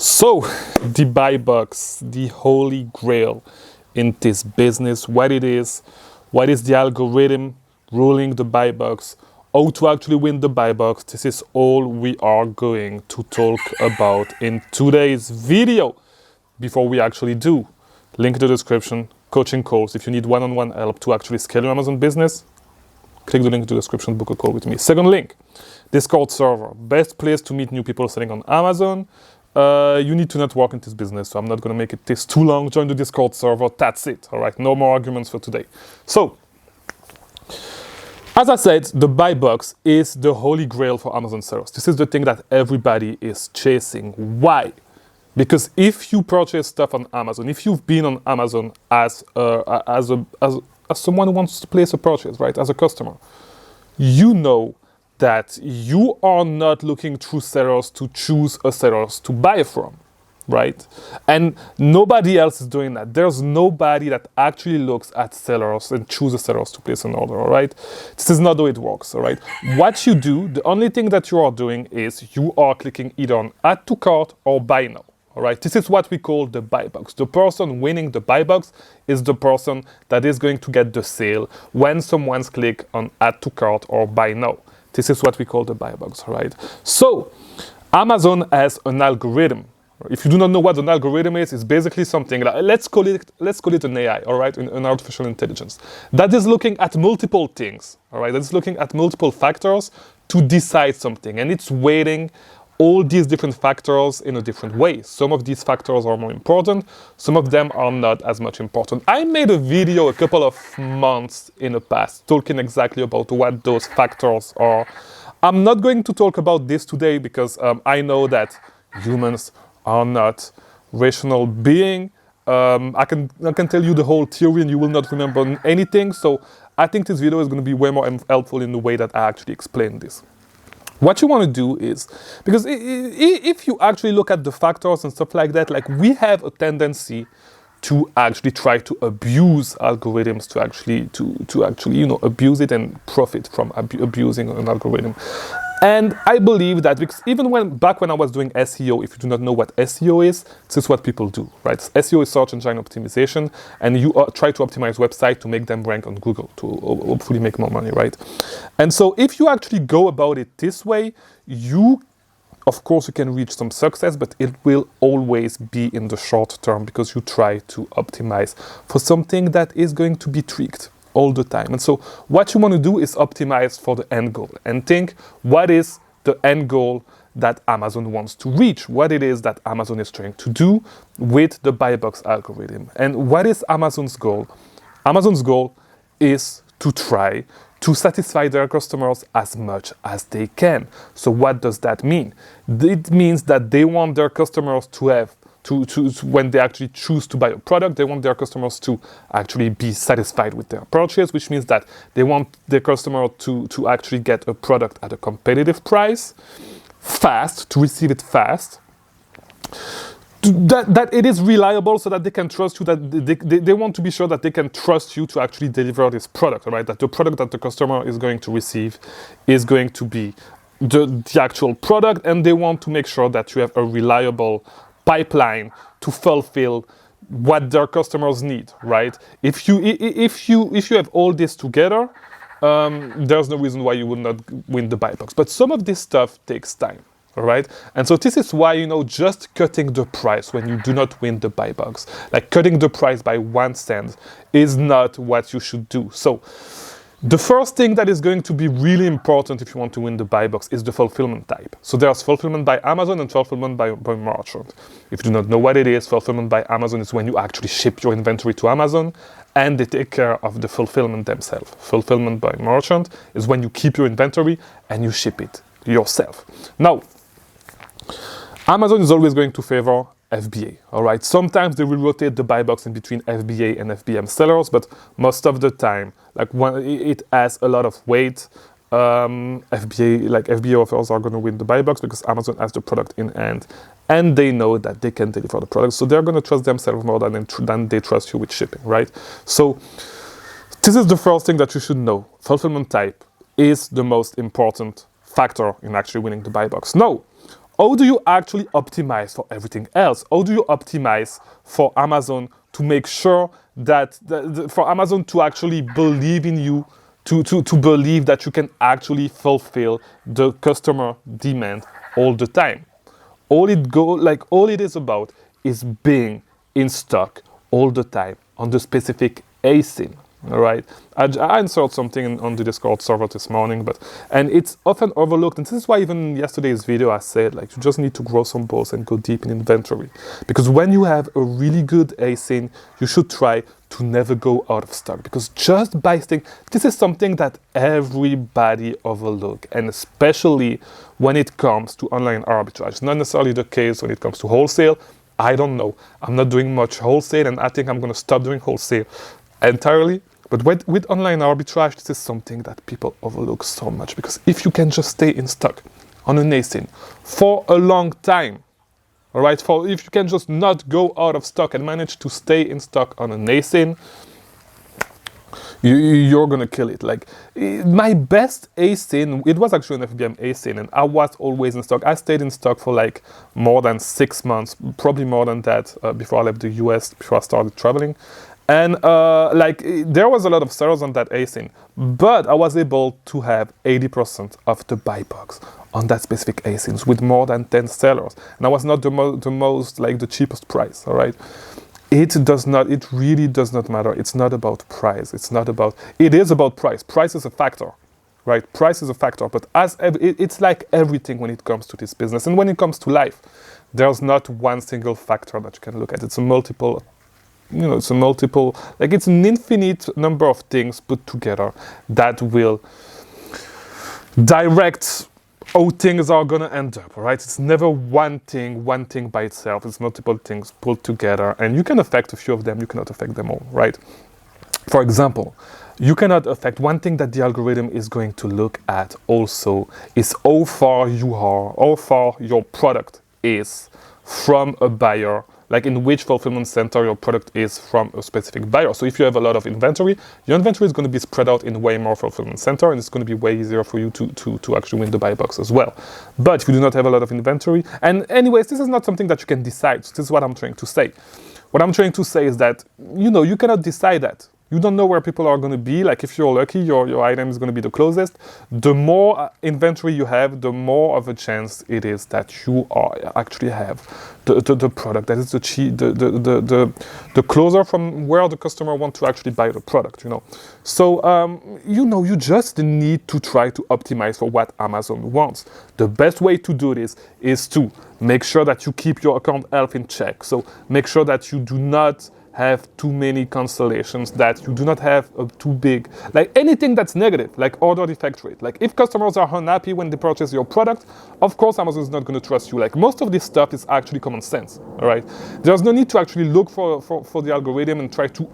So, the buy box, the holy grail in this business, what is the algorithm ruling the buy box, how to actually win the buy box. This is all we are going to talk about in today's video. Before we actually do, link in the description, coaching calls. If you need one-on-one help to actually scale your Amazon business, click the link in the description, book a call with me. Second link, Discord server, best place to meet new people selling on Amazon. You need to network in this business, so I'm not going to make it this too long. Join the Discord server. That's it. All right, no more arguments for today. So, as I said, the buy box is the holy grail for Amazon sellers. This is the thing that everybody is chasing. Why? Because if you purchase stuff on Amazon, if you've been on Amazon as someone who wants to place a purchase, right, as a customer, you know that you are not looking through sellers to choose a sellers to buy from, right? And nobody else is doing that. There's nobody that actually looks at sellers and chooses sellers to place an order, all right? This is not how it works, all right? What you do, the only thing that you are doing is you are clicking either on add to cart or buy now. All right, this is what we call the buy box. The person winning the buy box is the person that is going to get the sale when someone's click on add to cart or buy now. This is what we call the buy box, all right? So Amazon has an algorithm. If you do not know what an algorithm is, it's basically something like, let's call it an AI, all right, an artificial intelligence that is looking at multiple things, all right? That's looking at multiple factors to decide something, and it's weighting all these different factors in a different way. Some of these factors are more important, some of them are not as much important. I made a video a couple of months in the past talking exactly about what those factors are. I'm not going to talk about this today because I know that humans are not rational beings. I can tell you the whole theory and you will not remember anything. So I think this video is going to be way more helpful in the way that I actually explain this. What you want to do is, because if you actually look at the factors and stuff like that, like we have a tendency to actually try to abuse algorithms, to actually abuse it and profit from abusing an algorithm. And I believe that because even back when I was doing SEO, if you do not know what SEO is, this is what people do, right? SEO is search engine optimization, and you try to optimize websites to make them rank on Google to hopefully make more money, right? And so if you actually go about it this way, of course, you can reach some success, but it will always be in the short term because you try to optimize for something that is going to be tweaked all the time. And so what you want to do is optimize for the end goal and think, what is the end goal that Amazon wants to reach? What it is that Amazon is trying to do with the buy box algorithm? And what is Amazon's goal? Amazon's goal is to try to satisfy their customers as much as they can. So what does that mean? It means that they want their customers to have when they actually choose to buy a product, they want their customers to actually be satisfied with their purchase, which means that they want their customer to actually get a product at a competitive price, fast, to receive it fast, that it is reliable so that they can trust you, that they want to be sure that they can trust you to actually deliver this product, right? That the product that the customer is going to receive is going to be the actual product, and they want to make sure that you have a reliable pipeline to fulfill what their customers need, right? If you have all this together, there's no reason why you would not win the buy box. But some of this stuff takes time, all right? And so this is why, just cutting the price when you do not win the buy box, like cutting the price by 1 cent, is not what you should do. So the first thing that is going to be really important if you want to win the buy box is the fulfillment type. So there's fulfillment by Amazon and fulfillment by merchant. If you do not know what it is, fulfillment by Amazon is when you actually ship your inventory to Amazon and they take care of the fulfillment themselves. Fulfillment by merchant is when you keep your inventory and you ship it yourself. Now, Amazon is always going to favor FBA, all right? Sometimes they will rotate the buy box in between FBA and FBM sellers, but most of the time, like when it has a lot of weight, FBA offers are going to win the buy box because Amazon has the product in hand and they know that they can deliver the product. So they're going to trust themselves more than they trust you with shipping, right? So this is the first thing that you should know. Fulfillment type is the most important factor in actually winning the buy box. Now, how do you actually optimize for everything else? How do you optimize for Amazon to make sure that for Amazon to actually believe in you, to believe that you can actually fulfill the customer demand all the time? All it is about is being in stock all the time on the specific ASIN. All right, I answered something on the Discord server this morning, and it's often overlooked. And this is why even in yesterday's video I said, like, you just need to grow some balls and go deep in inventory. Because when you have a really good ASIN, you should try to never go out of stock. Because just by staying, this is something that everybody overlook, and especially when it comes to online arbitrage. Not necessarily the case when it comes to wholesale. I don't know. I'm not doing much wholesale, and I think I'm going to stop doing wholesale entirely. But with online arbitrage, this is something that people overlook so much, because if you can just stay in stock on an ASIN for a long time, all right, if you can just not go out of stock and manage to stay in stock on an ASIN, you're gonna kill it. Like, my best ASIN, it was actually an FBA ASIN, and I was always in stock. I stayed in stock for like more than 6 months, probably more than that, before I left the US, before I started traveling. And there was a lot of sellers on that ASIN, but I was able to have 80% of the buy box on that specific ASINs with more than 10 sellers. And I was not the most, like, the cheapest price, all right? It really does not matter. It's not about price. It is about price. Price is a factor, right? Price is a factor, but it's like everything when it comes to this business. And when it comes to life, there's not one single factor that you can look at. It's an infinite number of things put together that will direct how things are gonna end up, all right? It's never one thing by itself. It's multiple things pulled together, and you can affect a few of them, you cannot affect them all, right? For example, you cannot affect one thing that the algorithm is going to look at also is how far your product is from a buyer, like in which fulfillment center your product is from a specific buyer. So if you have a lot of inventory, your inventory is going to be spread out in way more fulfillment center, and it's going to be way easier for you to actually win the buy box as well. But if you do not have a lot of inventory, and anyways, this is not something that you can decide. So this is what I'm trying to say. What I'm trying to say is that, you cannot decide that. You don't know where people are going to be. Like, if you're lucky, your item is going to be the closest. The more inventory you have, the more of a chance it is that you actually have the product that is the closer from where the customer wants to actually buy the product. So you just need to try to optimize for what Amazon wants. The best way to do this is to make sure that you keep your account health in check. So make sure that you do not have too many cancellations, that you do not have a too big, like anything that's negative, like order defect rate. Like, if customers are unhappy when they purchase your product, of course Amazon is not going to trust you. Like, most of this stuff is actually common sense, all right? There's no need to actually look for the algorithm and try to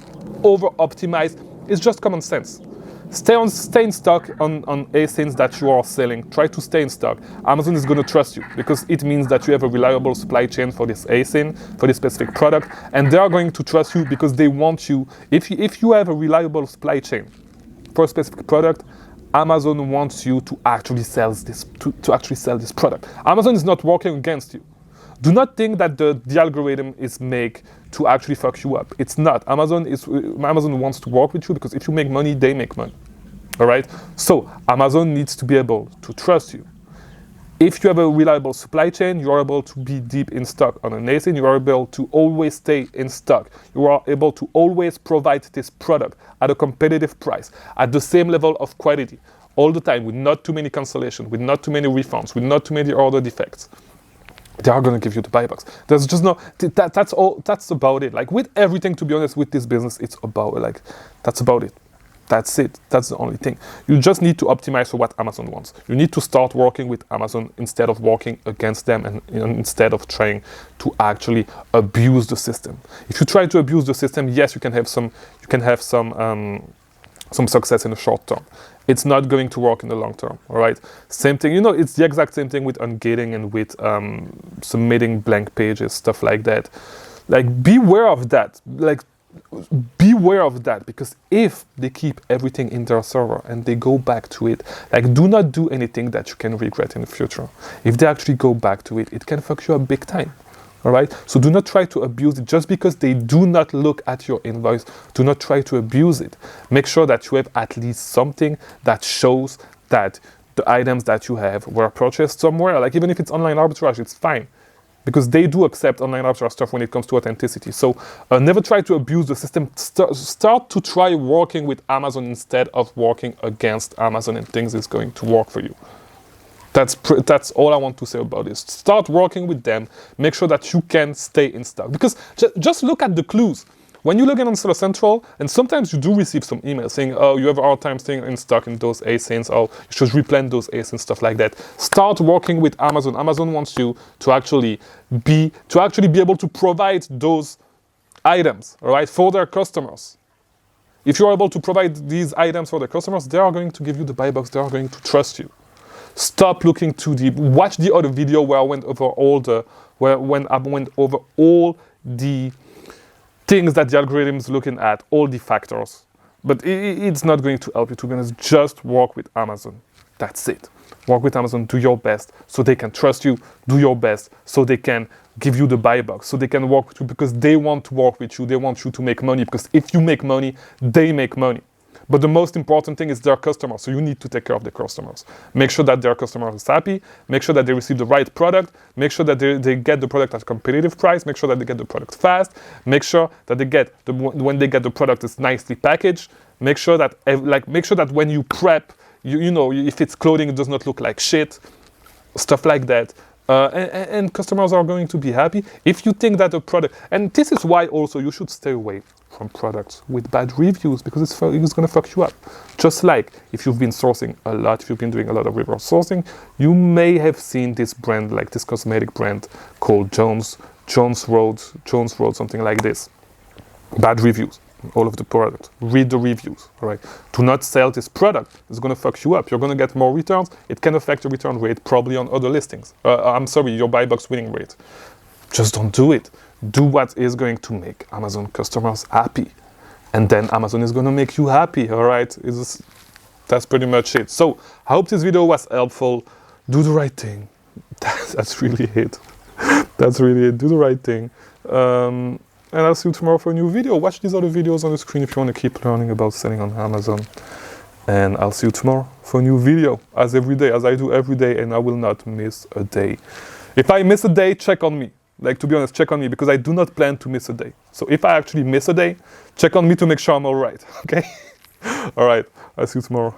over-optimize. It's just common sense. Stay in stock on ASINs that you are selling. Try to stay in stock. Amazon is going to trust you because it means that you have a reliable supply chain for this ASIN, for this specific product, and they are going to trust you because they want you. If you have a reliable supply chain for a specific product, Amazon wants you to actually sell this product. Amazon is not working against you. Do not think that the algorithm is made to actually fuck you up. It's not. Amazon wants to work with you because if you make money, they make money. All right? So Amazon needs to be able to trust you. If you have a reliable supply chain, you are able to be deep in stock on an ASIN. You are able to always stay in stock. You are able to always provide this product at a competitive price, at the same level of quality, all the time, with not too many cancellations, with not too many refunds, with not too many order defects. They are going to give you the buy box. There's just no, that's all, that's about it. Like, with everything, to be honest, with this business, it's about, like, that's about it. That's it. That's the only thing. You just need to optimize for what Amazon wants. You need to start working with Amazon instead of working against them, and instead of trying to actually abuse the system. If you try to abuse the system, yes, you can have some success in the short term. It's not going to work in the long term, all right? Same thing, it's the exact same thing with ungating and with submitting blank pages, stuff like that. Like, beware of that. Like, beware of that, because if they keep everything in their server and they go back to it, like, do not do anything that you can regret in the future. If they actually go back to it, it can fuck you up big time. All right, so do not try to abuse it just because they do not look at your invoice. Do not try to abuse it. Make sure that you have at least something that shows that the items that you have were purchased somewhere. Like, even if it's online arbitrage, it's fine, because they do accept online arbitrage stuff when it comes to authenticity. So never try to abuse the system. Start to try working with Amazon instead of working against Amazon, and things is going to work for you. That's all I want to say about this. Start working with them. Make sure that you can stay in stock. Because just look at the clues. When you log in on Seller Central, and sometimes you do receive some emails saying, oh, you have a hard time staying in stock in those ASINs, or you should replan those ASINs, stuff like that. Start working with Amazon. Amazon wants you to actually be able to provide those items, all right, for their customers. If you're able to provide these items for their customers, they are going to give you the buy box. They are going to trust you. Stop looking too deep. Watch the other video where I went over all the things that the algorithm is looking at, all the factors. But it's not going to help you, to be honest. Just work with Amazon. That's it. Work with Amazon. Do your best so they can trust you. Do your best so they can give you the buy box, so they can work with you, because they want to work with you. They want you to make money, because if you make money, they make money. But the most important thing is their customers. So you need to take care of the customers. Make sure that their customer is happy. Make sure that they receive the right product. Make sure that they get the product at a competitive price. Make sure that they get the product fast. Make sure that when they get the product, it's nicely packaged. Make sure that when you prep, you know, if it's clothing, it does not look like shit. Stuff like that. And customers are going to be happy. If you think that a product, and this is why also you should stay away from products with bad reviews, because it's going to fuck you up. Just like if you've been sourcing a lot, if you've been doing a lot of reverse sourcing, you may have seen this brand, like this cosmetic brand called Jones Road, something like this. Bad reviews, all of the products. Read the reviews, all right? Do not sell this product. It's going to fuck you up. You're going to get more returns. It can affect your return rate probably on other listings. Your buy box winning rate. Just don't do it. Do what is going to make Amazon customers happy. And then Amazon is going to make you happy, all right? That's pretty much it. So I hope this video was helpful. Do the right thing. That's really it. That's really it. Do the right thing. And I'll see you tomorrow for a new video. Watch these other videos on the screen if you want to keep learning about selling on Amazon. And I'll see you tomorrow for a new video, as I do every day, and I will not miss a day. If I miss a day, check on me. Like, to be honest, check on me, because I do not plan to miss a day. So if I actually miss a day, check on me to make sure I'm all right, okay? All right, I'll see you tomorrow.